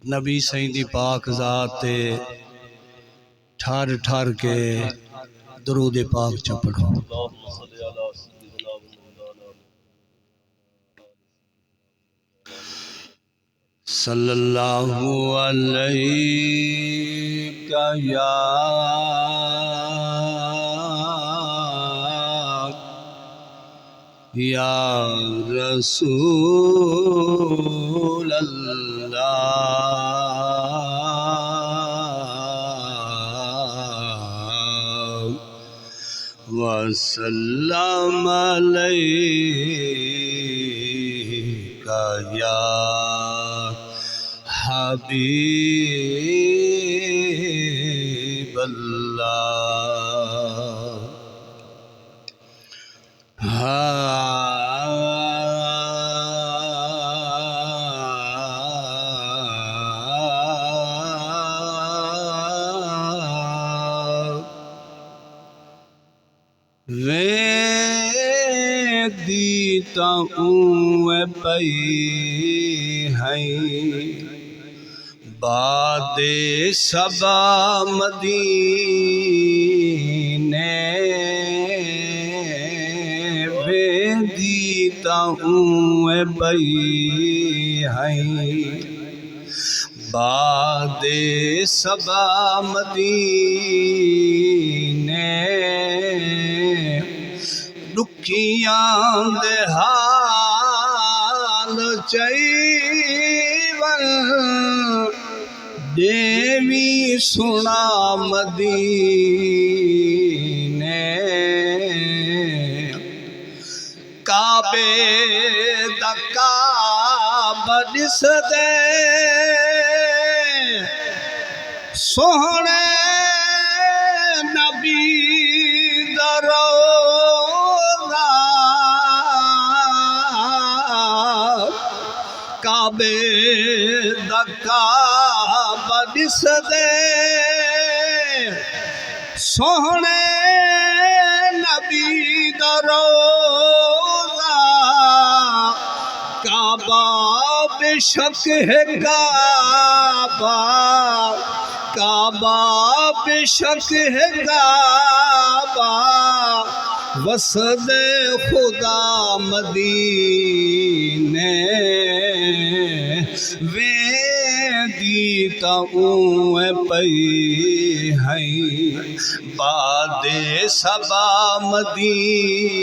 नबी सईदी पाक ज़ात ते ठर ठर के दरूद पाक च पढ़ो। सल्लल्लाहु अलैका या रसूल अल्लाह वसल्लम अलैका या हबीब अल्लाह। वे दीता पई है बादे सबा मदीने वे दीता पई है बादे सबा मदीने दुखियां दे हाल चईवन देवी सुना मदीने काबे दा काबा दिसदे सोहणे नबी दा रोज़ा काबे दा काबा दिसदे सोहणे नबी दा रोज़ा काबा बेशक है काबा काबा बेशक है काबा वसदे खुदा मदीने वे दीता पई है बादे सबा मदीने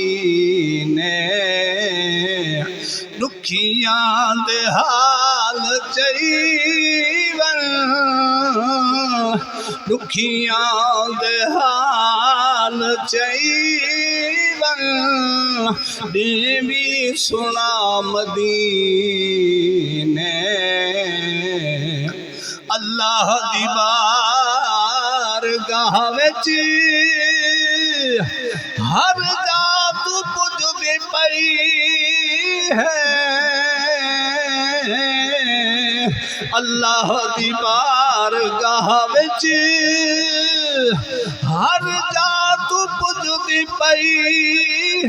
दुखियां दे हाल चईवन दुखियां दे हाल चईवन देवी सुना मदीने अल्लाह दी बारगाह विच हर जात पुजदी पई है अल्लाह दी बारगाह विच हर जात पुजदी पई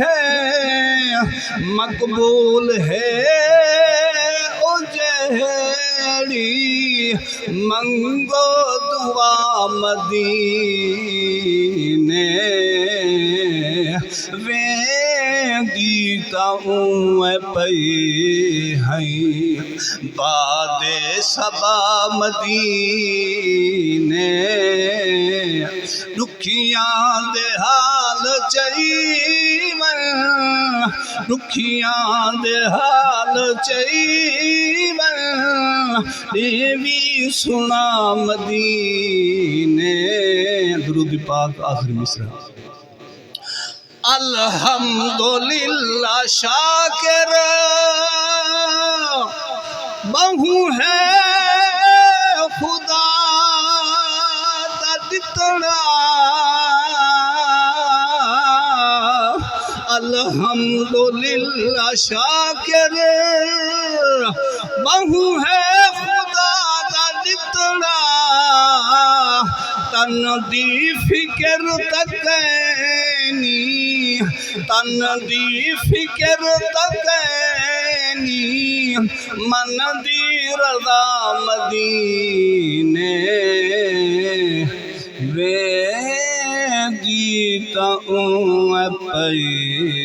है मकबूल है ओ जेड़ी मंगो दुआ मदीने वे दीता पई है बादे सबा मदीने दुखियां दे हाल चईवन दुखियां दे हाल चईवन देवी सुना मदीने। दुरूद पाक आखिरी मिसरा। अल्हम्दुलिल्लाह शाकिर बहु है खुदा दा दितड़ा अल्हम्दुलिल्लाह शाकिर बहु है खुदा दा दितड़ा तन दी फिक्र तकैनी तन दी फिक्र तकैनी मन दी रज़ा मदीने वे गीत पई